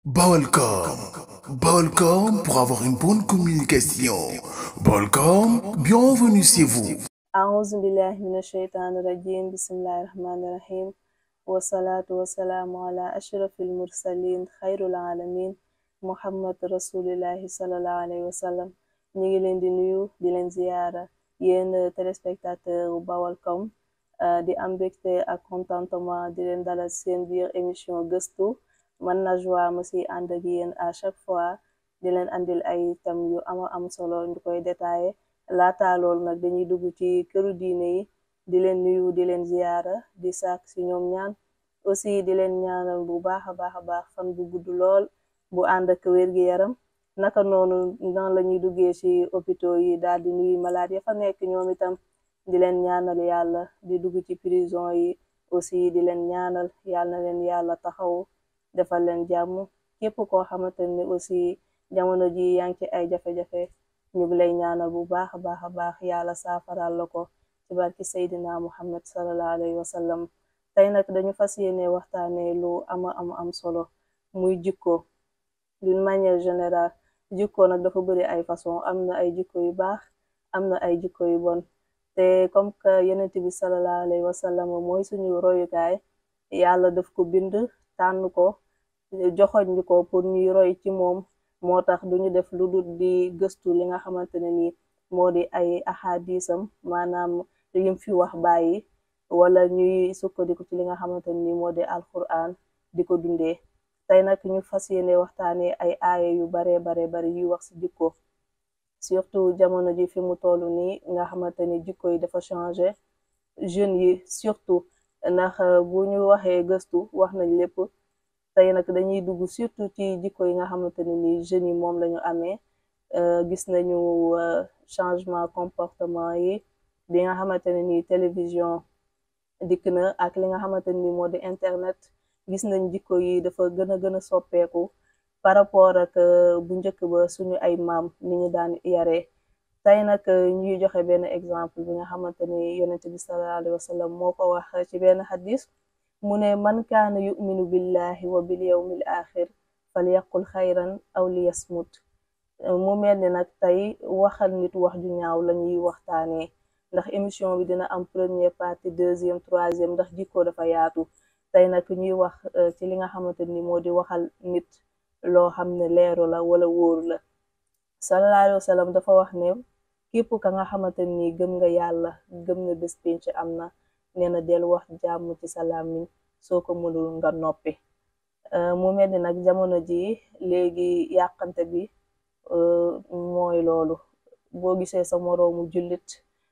Balcom. Balcom pour avoir une bonne communication. Balcom, bienvenue chez vous. أعوذ بالله من الشيطان الرجيم بسم الله الرحمن الرحيم والصلاة والسلام على أشرف المرسلين خير العالمين محمد رسول الله صلى الله عليه وسلم. ñu ngi leen di nuyu di leen ziyaara yéen téléspectateur Baolcom di am mbégte ak contentement di leen dalal seen biir émission gëstu man Najwa ma si ànd ak yéen à chaque fois di leen andil ay thèmes yu am solo ñu koy détaillé. Laata lool nag dañuy dugg ci këru diine yi di leen nuyu di leen ziyaara di sàkk ci ñoom ñaan aussi di leen ñaanal bu baax a baax fan bu gudd lool bu ànd ak wér-gi-yaram. naka noonu nan la ñuy duggee ci hôpitaux yi daal di nuyu malade ya fa nekk ñoom itam di leen ñaanal yàlla di dugg ci prison yi aussi di leen ñaanal yàlla na leen yàlla taxaw defal leen jàmm képp koo xamante ni aussi jamono ji yaa ngi ci ay jafe-jafe ñu ngi lay ñaanal bu baax a baax yàlla saafaral la ko ci barki Seydina Muhammad sallallahu alayhi wa sallam. tey nag dañu fas yéene waxtaanee lu am solo muy jikko d'une manière générale. jikko nag dafa bëri ay façon am na ay jikko yu baax am na ay jikko yu bon te comme que yonent bi sallallahu alayhi wa sallam mooy suñu royukaay yàlla daf ko bind tànn ko joxoñ ñu ko pour ñuy roy ci moom moo tax duñu def lu dul di gëstu li nga xamante ne ni moo di ay ahadisam maanaam lim fi wax bàyyi wala ñuy sukkandiku ci li nga xamante ne ni moo di alquran di ko dundee. tey nag ñu fas yéene waxtaanee ay aaya yu bare yuy wax ci jikko surtout jamono ji fi mu toll nii nga xamante ni jikko yi dafa changé jeunes yi surtout ndax bu ñu waxee gëstu wax nañ lépp. tey nag dañuy dugg surtout ci jikko yi nga xamante ne ni jeunes yi moom lañu amee gis nañu changement comportement yi bi nga xamante ne ni télévision dikk na ak li nga xamante ni moo di internet. gis nañ jikko yi dafa gën a soppeeku par rapport ak bu njëkk ba suñu ay maam ni ñu daan yaree. tey nag ñuy joxe benn exemple bi nga xamante ni yonent bi sallallahu alayhi wa sallam moo ko wax ci benn xadis mu ne man kaana yuminu billahi wa bil yawmil axir falyaqul xayran aw liyasmut. mu mel ni nag tey waxal nit wax ju ñaaw la ñuy waxtaanee ndax émission bi dina am première partie deuxième troisième ndax jikko dafa yaatu. tey nag ñuy wax ci li nga xamante ni moo di waxal nit loo xam ne leeru la wala wóoru la. sallallahu alayhi wa sallam dafa wax ne képp ka nga xamante ni gëm nga yàlla gëm na bés pénc am na nee na del wax jàmm ci sa làmmiñ soo ko mënul nga noppi. mu mel ni nag jamono ji léegi yàqante bi mooy loolu boo gisee sa moroomu jullit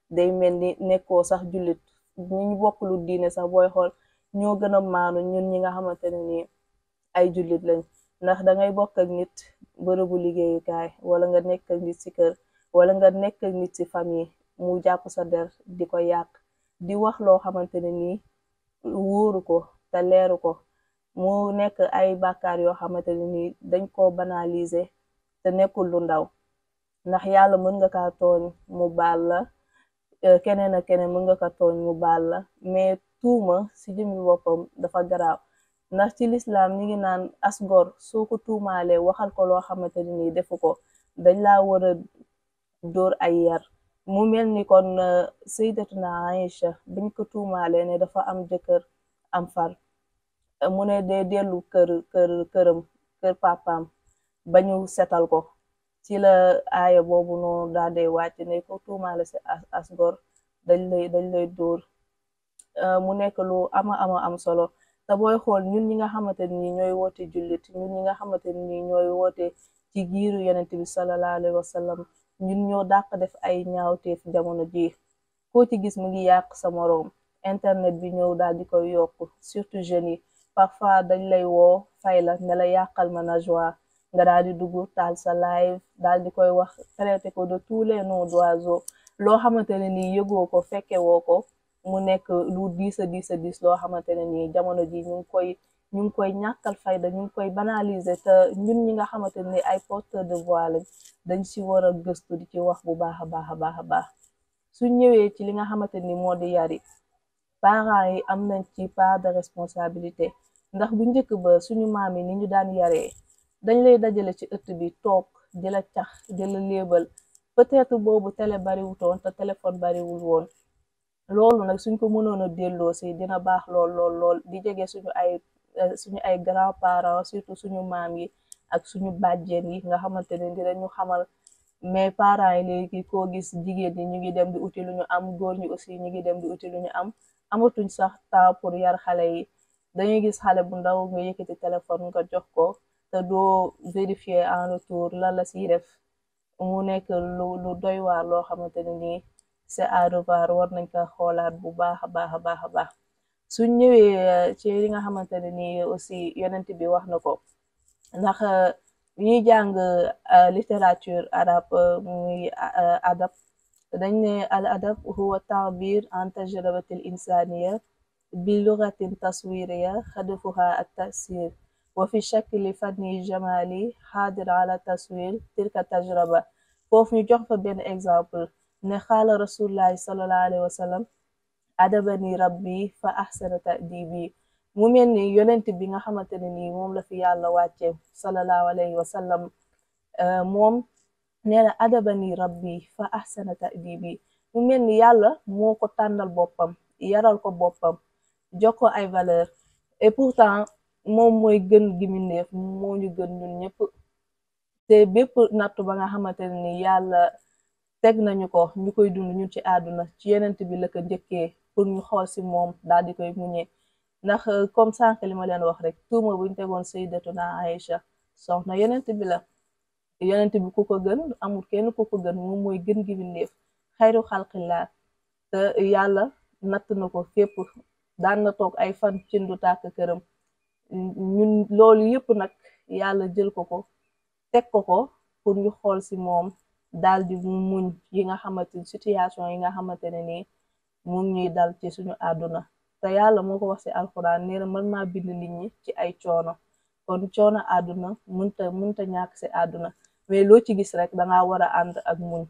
day mel ni nekkoo sax jullit ñu bokk lu diine sax booy xool ñoo gën a maanu ñun ñi nga xamante ne ni ay jullit lañ ndax dangay bokk ak nit bërëbu liggéeyukaay wala nga nekk ak nit ci kër wala nga nekk ak nit ci famille mu jàpp sa der di ko yàq di wax loo xamante ne ni wóoru ko te leeru ko mu nekk ay bàkkaar yoo xamante ne ni dañ ko banaliser te nekkul lu ndaw ndax yàlla mën nga kaa tooñ mu baal la keneen ak keneen mën nga ko tooñ mu baal la mais tuuma ci jëmmi boppam dafa garaaw ndax ci lislaam ñi ngi naan asgor soo ko tuumaalee waxal ko loo xamante ne ni defu ko dañ laa war a dóor ay yar. mu mel ni kon sayyidatuna Aïcha biñ ko tuumaalee ne dafa am jëkkër am far mu ne dee dellu kër papaam bañu setal ko ci la aaya boobu noonu daal dee wàcc ne ko tuumaale ci asgor dañ lay dóor. mu nekk lu am solo te booy xool ñun ñi nga xamante ni ñooy woote jullit ñun ñi nga xamante ni ñooy woote ci giiru yonent bi sallallahu alayhi wa sallam ñun ñoo dàq def ay ñaawteef jamono ji koo ci gis mu ngi yàq sa moroom. internet bi ñëw daal di koy yokk surtout jeunes yi parfois dañ lay woo fay la ne la yàqal ma Najwa nga daal di dugg taal sa live daal di koy wax traité ko de tous les noms d'oiseaux loo xamante ne ni yëgoo ko fekke woo ko mu nekk lu diis loo xamante ne nii jamono ji ñu ngi koy ñàkkal fayda ñu ngi koy banaliser te ñun ñi nga xamante ne ay porteur de voix lañ dañ ci war a gëstu di ci wax bu baax a baax. su ñëwee ci li nga xamante ni moo di yari parents yi am nañ ci part de responsabilité ndax bu njëkk ba suñu maam yi ni ñu daan yaree dañ lay dajale ci ëtt bi toog di la cax di la léebal peut-être boobu télé bariwutoon te téléphone bariwul woon loolu nag suñ ko mënoon a delloo si dina baax lool di jege suñu ay grands-parents surtout suñu maam yi ak suñu bàjjen yi nga xamante ne dinañu xamal mais parents yi léegi koo gis jigéen ñi ñu ngi dem di uti lu ñu am góor ñi aussi ñu ngi dem di uti lu ñu am amatuñ sax temps pour yar xale yi dañuy gis xale bu ndaw nga yëkkati téléphone nga jox ko te doo vérifier en retour lan la siy def mu nekk lu doy waar loo xamante ne nii c'est à revoir war nañ ko xoolaat bu baax a baax a baax a baax suñ ñëwee ci li nga xamante ne nii aussi yonent bi wax na ko ndax ñuy jàng littérature arabe muy adab dañ ne al adab huwa taabir an tajrabatil insaniya bi lugatin taswiriya hadafuha at tasir wa fi shakli fanni jamali xaadir ala taswir tilka tajraba foofu ñu jox fa benn exemple ne xaala rasulullahi sallallahu alayhi wa sallam adabani rabbi fa ahsana ta'dibi mu mel ni yonent bi nga xamante ne nii moom la fi yàlla wàcce sallallahu alayhi wa sallam moom nee na adabani rabbi fa ahsana ta'dibi mu mel ni yàlla moo ko tànnal boppam yaral ko boppam jox ko ay valeur et pourtant moom mooy gën gi mindeef moo ñu gën ñun ñëpp te bépp nattu ba nga xamante ne ni yàlla teg nañu ko ñu koy dund ñun ci àdduna ci yonent bi la ko njëkkee pour ñu xool si moom daal di koy muñee ndax comme sànq li ma leen wax rek tuuma buñ tegoon sayyidatuna Aïcha soxna yonent bi la yonent bi ku ko gën amul kenn ku ko gën moom mooy gën gi bindeef xayru xalqillah te yàlla natt na ko fépp daan na toog ay fan cindu tàkk këram ñun loolu yëpp nag yàlla jël ko teg ko pour ñu xool si moom daal di mu muñ yi nga xamante ni situation yi nga xamante ne nii moom ñuy dal ci suñu àdduna te yàlla moo ko wax ci alxuraan nee na man maa bind nit ñi ci ay coono kon coono àdduna munta ñàkk ci àdduna mais loo ci gis rek danga war a ànd ak muñ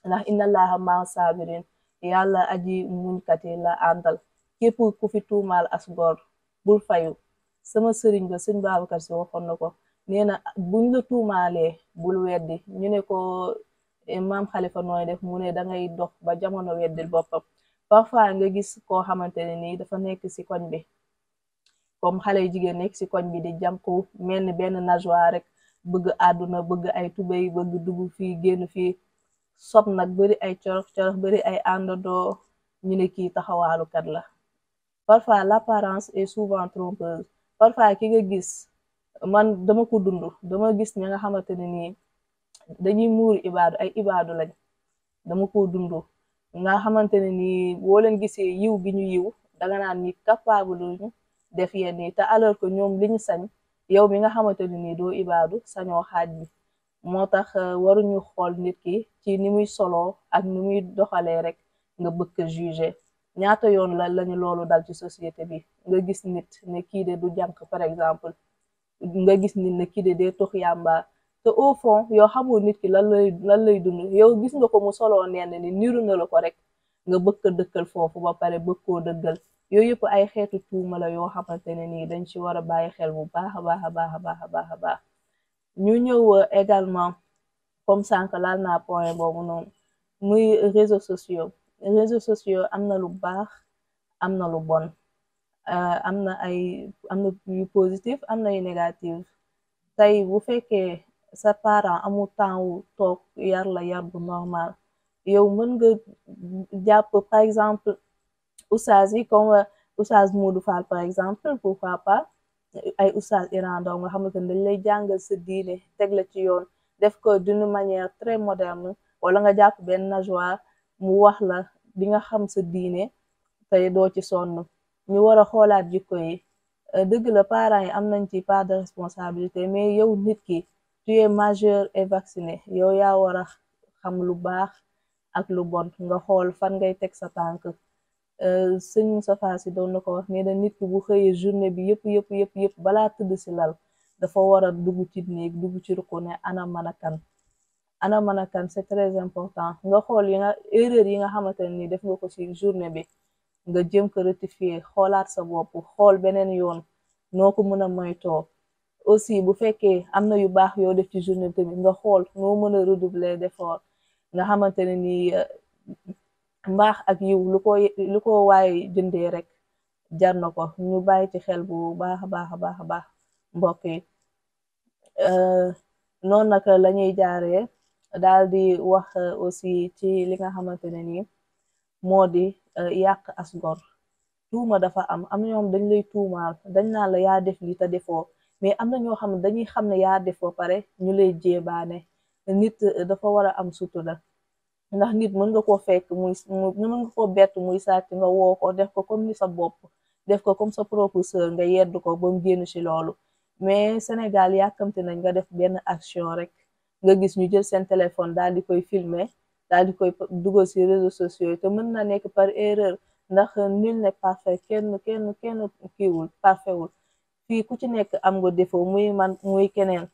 ndax inna allaha maa sabirin yàlla aji muñkat yi la àndal képp ku fi tuumaal as gor bul fayu sama sëriñ ba sëñ Babacar Si waxoon na ko nee na buñ la tuumaalee bul weddi ñu ne ko maam Xalifa nooy def mu ne dangay dox ba jamono weddil boppam parfois nga gis koo xamante ne nii dafa nekk ci koñ bi comme xale yu jigéen nekk ci koñ bi di jàmku mel ni benn najwa rek bëgg àdduna bëgg ay tubéy bëgg dugg fii génn fii sob nag bari ay corox corox bari ay àndandoo ñu ne kii taxawaalukat la parfois l'apparence est souvent trompeuse parfois ki nga gis man dama ko dund dama gis ña nga xamante ne nii dañuy muuru ibaadu ay ibaadu lañ dama ko dund nga xamante ne nii boo leen gisee yiw gi ñu yiw danga naan ni capable ñu def yenn yi te alors que ñoom li ñu sañ yow mi nga xamante ne nii doo ibaadu sañoo xaaj bi moo tax waruñu xool nit ki ci ni muy soloo ak ni muy doxalee rek nga bëgg a juger ñaata yoon lañu loolu dal ci société bi nga gis nit ne kii de du jànk par exemple nga gis nit ne kii de dee tux yàmba te au fond yow xamul nit ki lan lay dund yow gis nga ko mu soloo nenn ni niru na la ko rek nga bëgg a dëkkal foofu ba pare bëgg koo dëggal yooyu yëpp ay xeetu tuuma la yoo xamante ne nii dañ ci war a bàyyi xel bu baax a baax a baax a baax a baax a baax ñu ñëw également comme sànq laal naa point boobu noonu muy réseaux sociaux am na lu baax am na lu bon am na yu positif am na yu négatif tey bu fekkee sa parent amul temps wu toog yar la yar bu normal yow mën nga jàpp par exemple oustaz yi comme oustaz Modou Fall par exemple pourquoi pas ay oustaz Iran Ndao nga xamante ne dañ lay jàngal sa diine teg la ci yoon def ko d'une manière très moderne wala nga jàpp benn najwa mu wax la di nga xam sa diine tey doo ci sonn ñu war a xoolaat jikko yi dëgg la parents yi am nañ ci part de responsabilité mais yow nit ki tu es majeur et vacciné yow yaa war a xam lu baax ak lu bon nga xool fan ngay teg sa tànk sëñ Moustapha Sy doon na ko wax nee na nit ki bu xëyee journée bi yëpp balaa tëdd si lal dafa war a dugg ci néeg dugg ci ruku ne ana man a kan c'est très important nga xool erreur yi nga xamante ne ni def nga ko ci journée bi nga jëm ko rectifier xoolaat sa bopp xool beneen yoon noo ko mën a moytoo aussi bu fekkee am na yu baax yoo def ci journée tamit nga xool noo mën a redoubler d'effort nga xamante ne nii mbaax ak yiw lu ko waaye jëndee rek jar na ko. ñu bàyyi ci xel bu baax a baax a baax a baax mbokk yi. noonu nag la ñuy jaaree daal di wax aussi ci li nga xamante ne nii moo di yàq as gor. tuuma dafa am na ñoom dañ lay tuumaal dañ naan la yaa def li te defoo, mais am na ñoo xam ne dañuy xam ne yaa defoo pare ñu lay jéebaane. nit dafa war a am sutura, ndax nit mën nga koo fekk mën nga koo bett muy sàcc nga woo ko def ko comme ni sa bopp, def ko comme sa propre sœur nga yedd ko ba mu génn ci loolu. mais Sénégal yàkkamte nañ nga def benn action rek nga gis ñu jël seen téléphone daal di koy filmer daal di koy dugal ci réseaux sociaux yi te mën na nekk par erreur, ndax nul n'est parfait, kenn kiiwul parfait wul. fii ku ci nekk am nga défaut, muy man muy keneen.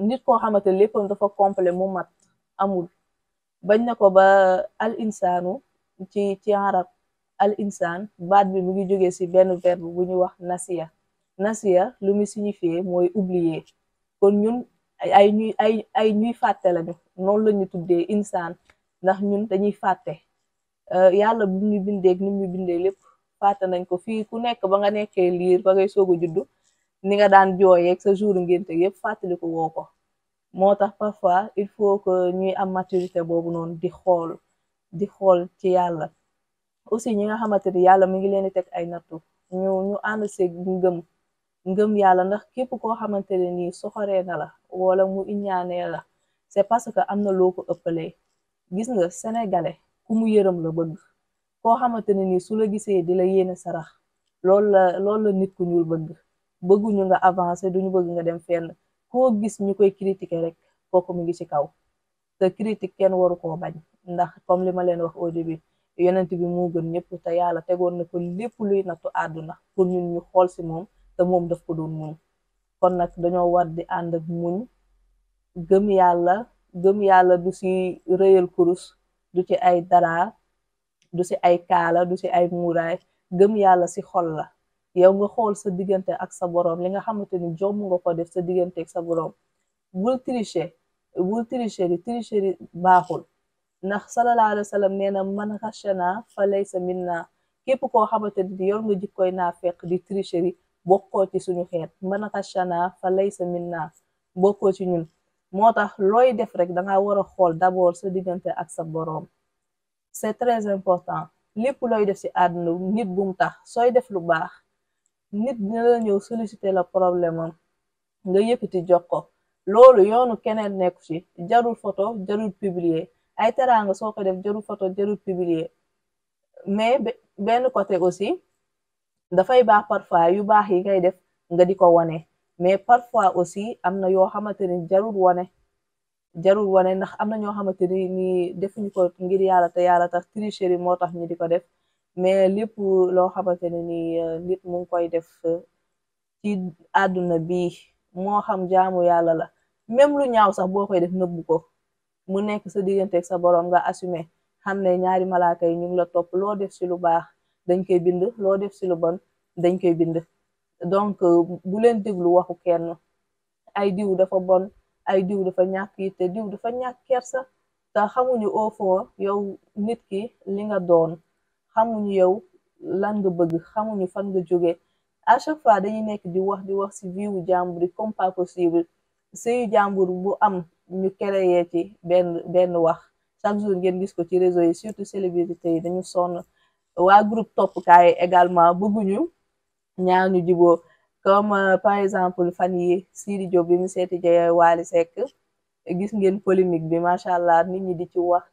nit koo xamante léppam dafa complet mu mat amul. bañ na ko ba al insaanu ci arab al insaan baat bi mu ngi jógee ci benn verbe bu ñu wax nasiya lu mu signifié mooy oublier. kon ñun ay ñuy fàtte lañu, noonu la ñu tuddee insaan, ndax ñun dañuy fàtte. yàlla bu ñu bindeeg ni ñu bindee lépp fàtte nañ ko. fii ku nekk ba nga nekkee liir ba ngay soog a juddu ni nga daan jooyeeg sa jour ngénte yépp fàttaliku woo ko. moo tax parfois il faut que ñuy am maturité boobu noonu di xool ci yàlla. aussi ñi nga xamante ni yàlla mi ngi leen di teg ay nattu ñu ànd seeg ngëm yàlla, ndax képp koo xamante ne nii soxoree na la wala mu iñaanee la c'est parce que am na loo ko ëppalee. gis nga sénégalais ku mu yërëm la bëgg, koo xamante ne nii su la gisee di la yéene sarax loolu la nit ku ñuul bëgguñu nga avancer, duñu bëgg nga dem fenn. koo gis ñu koy critiquer rek kooku mu ngi ci kaw, te critique kenn waru koo bañ, ndax comme li ma leen wax au début yonent bi moo gën ñëpp te yàlla tegoon na ko lépp luy nattu àdduna pour ñun ñu xool ci moom, te moom daf ko doon muñ. kon nag dañoo war di ànd ak muñ, gëm yàlla du ci rëyal kurus, du ci ay dara, du ci ay kaala, du ci ay muuraay. gëm yàlla ci xol la. yow nga xool sa diggante ak sa boroom li nga xamante ni jomm nga ko def sa diggante ak sa boroom. bul tricher baaxul, ndax sallallahu alayhi wa sallam nee na man xashana fa laysa minna. képp koo xamante ni yor nga jikkoy naafeq di tricherie bokkoo ci suñu xeet. man xashana fa laysa minna, bokkoo ci ñun. moo tax looy def rek danga war a xool d'abord sa diggante ak sa boroom. c'est très important. lépp looy def ci àdduna nit bu mu tax. sooy def lu baax nit dina la ñëw solliciter la problème am nga yëkkati jox ko, loolu yoonu keneen nekku ci. jarul photo jarul publier. ay teraanga soo ko def jarul photo jarul publier. mais benn côté aussi dafay baax parfois yu baax yi ngay def nga di ko wane, mais parfois aussi am na yoo xamante ni jarul wane ndax am na ñoo xamante ni defuñu ko ngir yàlla te yàlla tax, tricherie moo tax ñu di ko def. mais lépp loo xamante ne ni nit mu ngi koy def ci àdduna bi moo xam jaamu yàlla la, même lu ñaaw sax boo koy def nëbbu ko mu nekk sa digganteeg sa boroom nga assumer xam ne ñaari malaaka yi ñu ngi la topp. loo def ci lu baax dañ koy bind, loo def ci lu bon dañ koy bind. donc bu leen déglu waxu kenn ay diw dafa bon, ay diw dafa ñàkk yitte, diw dafa ñàkk kersa, te xamuñu au fond yow nit ki li nga doon, xamuñu yow lan nga bëgg, xamuñu fan nga jóge. à chaque fois dañuy nekk di wax ci viwu jàmbur yi comme pas possible. sëyu jàmbur bu am ñu créé ci benn wax chaque jour ngeen gis ko ci réseau yi, surtout célébrité yi dañu sonn. waa groupe toppkaay également bëgguñu ñaar ñu jiboo, comme par exemple fan yi Sidi Diop bi mu seeti jee Wally Seck, gis ngeen polémique bi macha allah, nit ñi di ci wax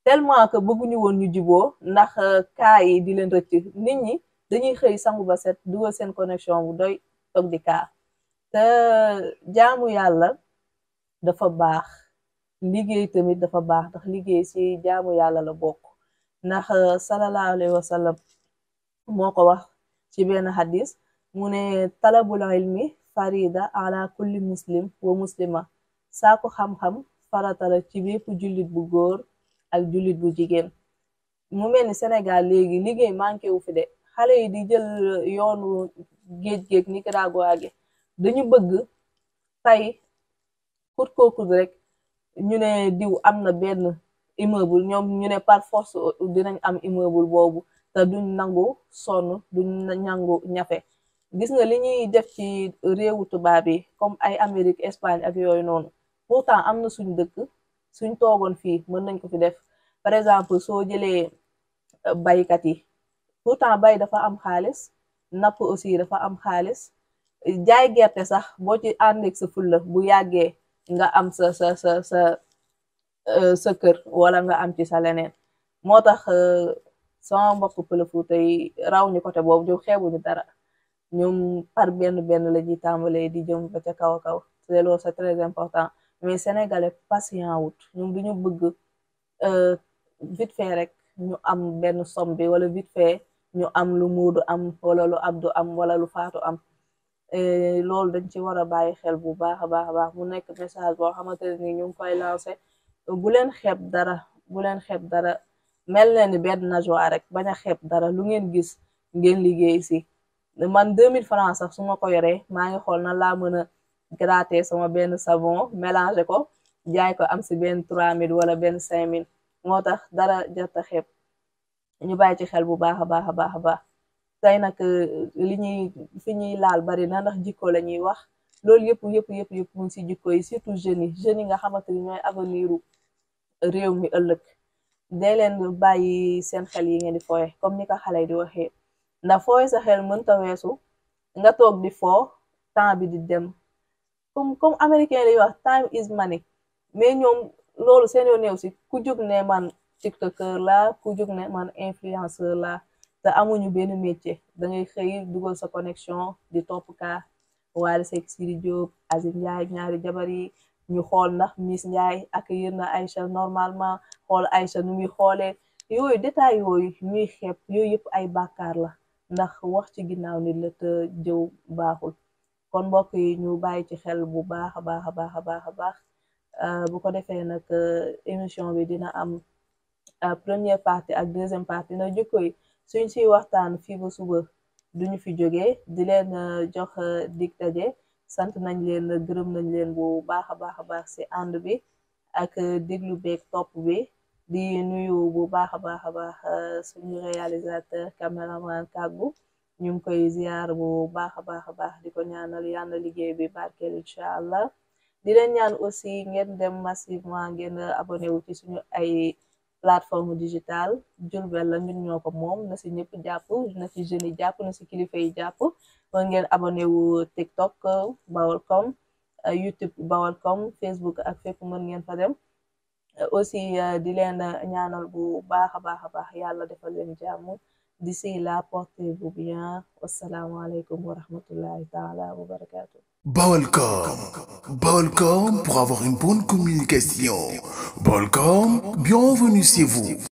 tellement que bëgguñu woon ñu jiboo ndax kaa yi di leen rëcc. nit ñi dañuy xëy sangu ba set dugal seen connexion bu doy toog di kaa. te jaamu yàlla dafa baax, liggéey tamit dafa baax, ndax liggéey ci jaamu yàlla la bokk. ndax sallallahu alayhi wa sallam moo ko wax ci benn hadis mu ne talabul ilmi farida ala kulli muslim wa muslima. saako xam-xam farata la ci bépp jullit bu góor ak jullit bu jigéen. mu mel ni Sénégal léegi liggéey manqué wu fi de. xale yi di jël yoonu géej Nicaragua gi dañu bëgg tey kut kooku rek ñu ne diw am na benn immeuble ñoom ñu ne par force dinañ am immeuble boobu te duñ nangu sonn duñ nangu ñafe. Gis nga li ñuy def ci réewu tubaab yi comme ay Amérique Espagne ak yooyu noonu pourtant am na suñ dëkk suñ toogoon fii mën nañ ko fi def. Par exemple soo jëlee baykat yi pourtant bay dafa am xaalis, napp aussi dafa am xaalis, jaay gerte sax boo ci àndeeg sa fulla bu yàggee nga am sa kër wala nga am ci sa leneen. moo tax sama mbokk Pël Fuuta yi raw ñu côté boobu ñoom xeebuñu dara, ñoom par benn benn la ñuy tàmbalee di jëm ba ca kaw a kaw te loolu c'est très important. Mais sénégalais patient wut, ñoom duñu bëgg vite fait rek ñu am benn somme bi wala vite fait ñu am lu muudu am wala lu abdu am wala lu faatu am. loolu dañ ci war a bàyyi xel bu baax a baax a baax mu nekk message boo xamante ni ñu ngi koy lancé. bu leen xeeb dara, bu leen xeeb dara, mel leen ni benn najwa rek bañ a xeeb dara, lu ngeen gis ngeen liggéey si. man 2000 francs sax su ma ko yoree maa ngi xool na laa mën a gratter sama benn savon mélanger ko jaay ko am si benn 3000 wala benn 5000. moo tax dara jarta xeeb, ñu bàyyi ci xel bu baax a baax a baax a baax. tey nag li ñuy fi ñuy laal bari na ndax jikko la ñuy wax, loolu yëpp mu ngi si jikko yi, surtout jeunes yi nga xamante ni ñooy aveniru réew mi ëllëg. dee leen bàyyi seen xel yi ngeen di fooye comme ni ko xale di waxee, ndax fooye sa xel mënta weesu nga toog di foo temps bi di dem. comme américain lay wax time is money, mais ñoom loolu seen yoo néew si ku jóg ne man tiktoker la, ku jóg ne man influenceur la, te amuñu benn métier. da ngay xëy dugal sa connexion di topp ka Wally Seck, Sidi Diop, Aziz Ndiaye ñaari jabar yi, ñu xool ndax Miss Ndiaye accueillir na Aïcha normalement, xool Aïcha nu muy xoolee. yooyu détail yooyu ñuy xeeb, yooyu yëpp ay bàkkaar la ndax wax ci ginnaaw nit la te jëw baaxul. kon mbokk yi ñu bàyyi ci xel bu baax a baax a baax a baax a baax. bu ko defee nag émission bi dina am première partie ak deuxième partie na jikko yi suñ siy waxtaan fii ba suba duñu fi jógee. di leen jox dig daje, sant nañ leen gërëm nañ leen bu baax a baax a baax si ànd bi ak déglu beeg topp bi. di nuyu bu baax a baax a baax suñu réalisateur caméraman Kàggu, ñu ngi koy ziar bu baax a baax a baax di ko ñaanal yàlla liggéey bi barkeel incha allah. di leen ñaan aussi ngeen dem massivement ngeen abonné wu ci suñu ay plateforme digitale. Jurbel la ñun ñoo ko moom, na si ñëpp jàpp, na si jeunes yi jàpp, na si kilifa yi jàpp. mën ngeen abonné wu TikTok Baolcom, YouTube Baolcom, Facebook ak fépp mën ngeen fa dem. aussi di leen ñaanal bu baax a baax a baax yàlla defal leen jàmm. d'ici là portez-vous bien. wasalaamu aleykum wa rahmatullahi taala wa barakatuh. Baolcom. Baolcom pour avoir une bonne communication. Baolcom, bienvenue chez vous.